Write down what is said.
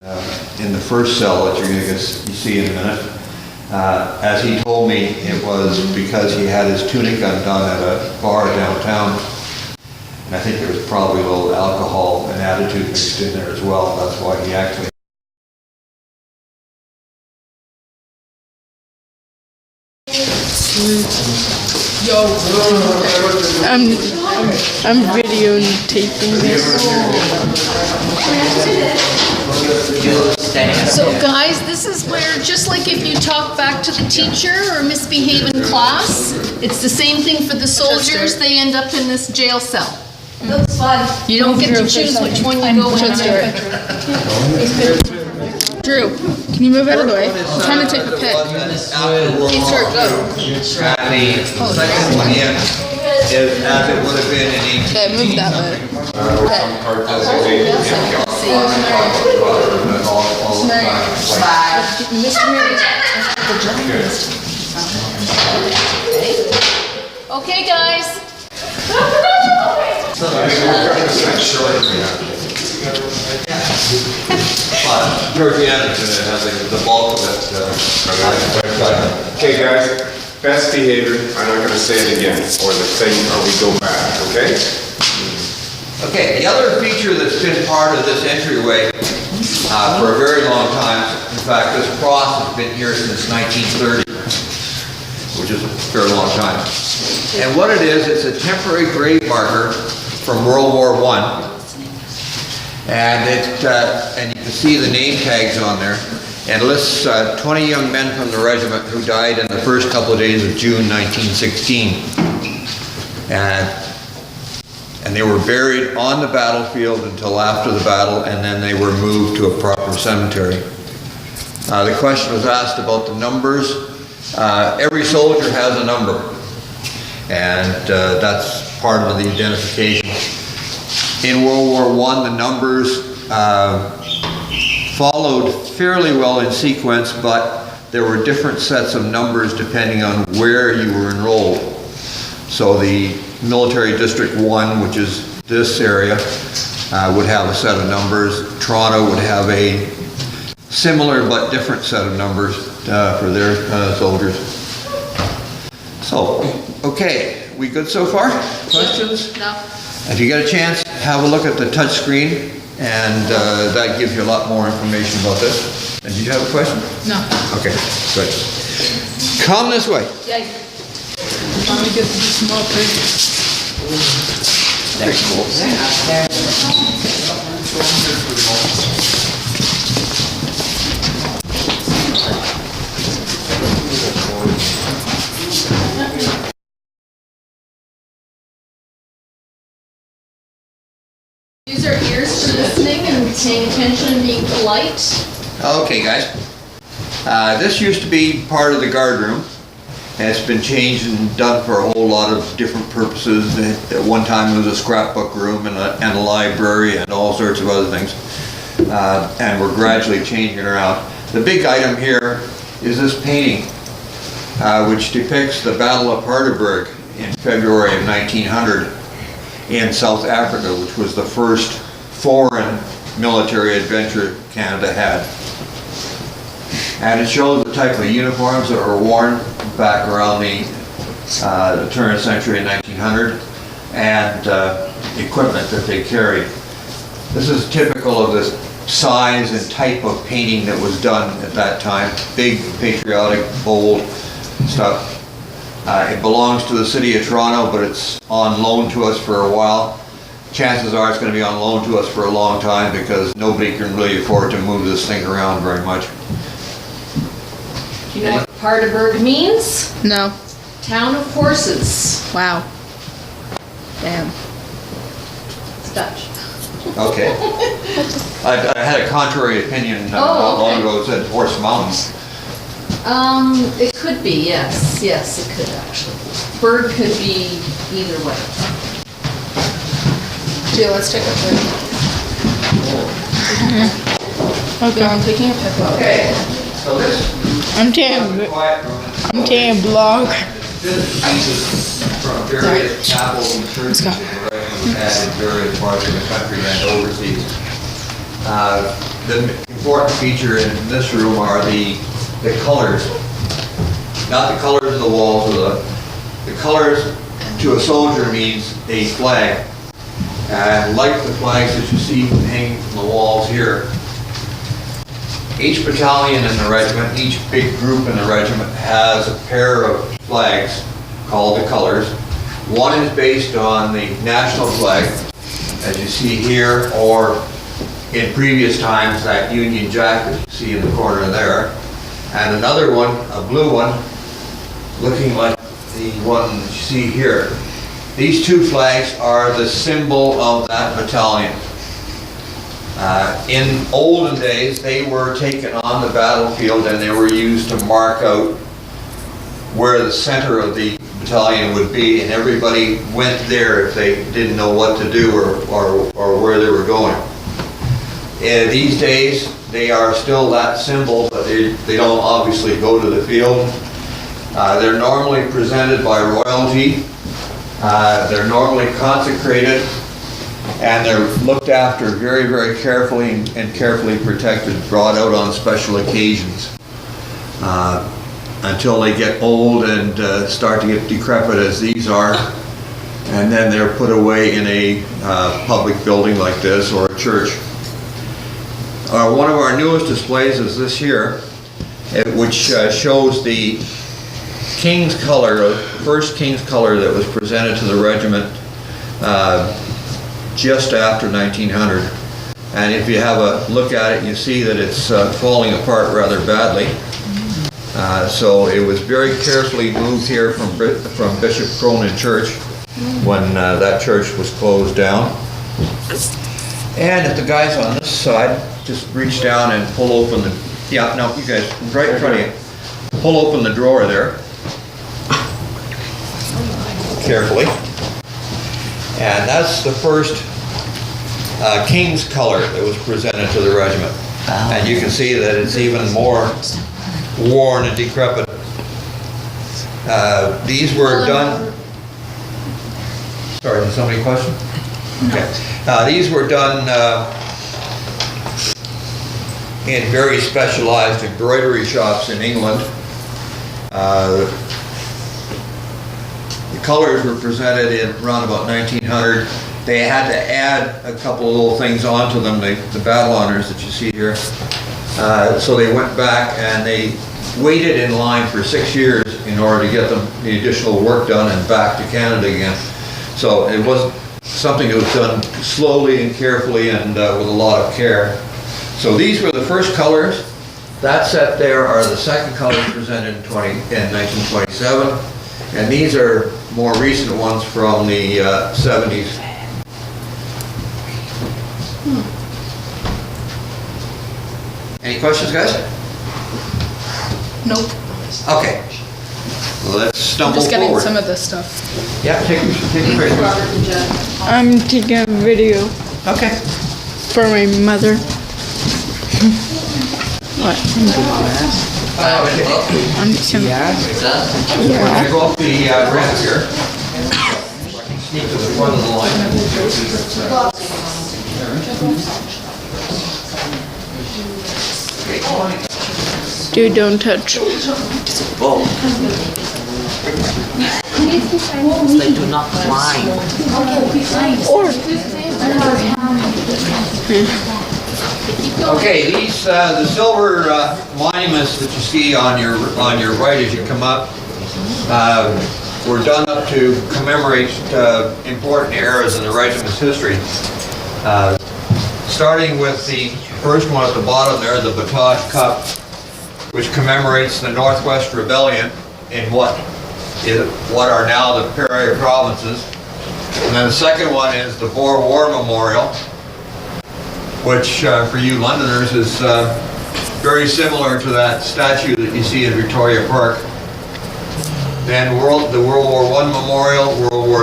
In the first cell that you're going to see in a minute. As he told me, it was because he had his tunic undone at a bar downtown. And I think there was probably a little alcohol and attitude mixed in there as well. That's why he actually... Yo, I'm videotaping this. So guys, this is where, just like if you talk back to the teacher or misbehave in class, it's the same thing for the soldiers. They end up in this jail cell. Looks fun. You don't get to choose which one you go in. Drew, can you move out of the way? I'm trying to take a pic. Okay, sir, go. The second one in is as it would have been in 18... Okay, move that way. Okay, guys. Georgiana is going to have the bulk of it. Okay, guys, best behavior. I'm not going to say it again, or the thing, or we go back, okay? Okay, the other feature that's been part of this entryway for a very long time, in fact, this cross has been here since 1930, which is a very long time. And what it is, it's a temporary grave marker from World War I. And and you can see the name tags on there. And it lists 20 young men from the regiment who died in the first couple of days of June 1916. And they were buried on the battlefield until after the battle, and then they were moved to a proper cemetery. The question was asked about the numbers. Every soldier has a number, and that's part of the identification. In World War I, the numbers followed fairly well in sequence, but there were different sets of numbers depending on where you were enrolled. So the Military District 1, which is this area, would have a set of numbers. Toronto would have a similar but different set of numbers for their soldiers. So, okay, we good so far? Questions? No. If you get a chance, have a look at the touch screen, and that gives you a lot more information about this. And did you have a question? No. Okay, good. Come this way. Yeah. Let me get the small pic. Very cool. Use our ears for listening and paying attention and being polite. Okay, guys. This used to be part of the guard room. And it's been changed and done for a whole lot of different purposes. At one time it was a scrapbook room and a library and all sorts of other things. And we're gradually changing it around. The big item here is this painting, which depicts the Battle of Hardenberg in February of 1900 in South Africa, which was the first foreign military adventure Canada had. And it shows the type of uniforms that were worn back around the turn of the century in 1900 and equipment that they carried. This is typical of the size and type of painting that was done at that time. Big, patriotic, bold stuff. It belongs to the city of Toronto, but it's on loan to us for a while. Chances are it's going to be on loan to us for a long time because nobody can really afford to move this thing around very much. Do you know what Hardenberg means? No. Town of horses. Wow. Damn. It's Dutch. Okay. I had a contrary opinion not long ago. It said Horse Mountain. It could be, yes. Yes, it could actually. Bird could be either way. Yeah, let's take a pic. Okay, I'm taking a pic. Okay. So this I'm taking quiet room. a blog. This is from various chapels and churches that were had in various parts of the country and overseas. the important feature in this room are the colors. Not the colors of the walls, or the colors to a soldier means a flag. And like the flags that you see hanging from the walls here, each battalion in the regiment, each big group in the regiment has a pair of flags called the colors. One is based on the national flag, as you see here, or in previous times, that Union Jack that you see in the corner there. And another one, a blue one, looking like the one that you see here. These two flags are the symbol of that battalion. In olden days, they were taken on the battlefield and they were used to mark out where the center of the battalion would be, and everybody went there if they didn't know what to do or where they were going. These days, they are still that symbol, but they don't obviously go to the field. They're normally presented by royalty. They're normally consecrated, and they're looked after very, very carefully and carefully protected, brought out on special occasions until they get old and start to get decrepit, as these are, and then they're put away in a public building like this or a church. One of our newest displays is this here, which shows the King's color, the first King's color that was presented to the regiment just after 1900. And if you have a look at it, you see that it's falling apart rather badly. So it was very carefully moved here from Bishop Cronin Church when that church was closed down. And if the guys on this side just reach down and pull open the, yeah, no, you guys, right in front of you, pull open the drawer there. Carefully. And that's the first King's color that was presented to the regiment. And you can see that it's even more worn and decrepit. These were done... Sorry, did somebody question? Okay. These were done in very specialized embroidery shops in England. The colors were presented in around about 1900. They had to add a couple of little things onto them, the battle honors that you see here. So they went back and they waited in line for 6 years in order to get them the additional work done and back to Canada again. So it was something that was done slowly and carefully and with a lot of care. So these were the first colors. That set there are the second colors presented in 1927. And these are more recent ones from the 70s. Any questions, guys? Nope. Okay. Let's I'm stumble just getting forward. some of this stuff. Yeah, take a picture. I'm taking a video Okay. for my mother. What? I'm just gonna, We're gonna go up the ramp here. So I can sneak to the front of the line. dude, don't touch. They do not climb. Okay, these the silver monuments that you see on your right as you come up were done up to commemorate important eras in the regiment's history. Starting with the first one at the bottom there, the Batage Cup, which commemorates the Northwest Rebellion in what are now the Prairie Provinces. And then the second one is the Boer War Memorial, which for you Londoners is very similar to that statue that you see in Victoria Park. Then the World War I Memorial, World War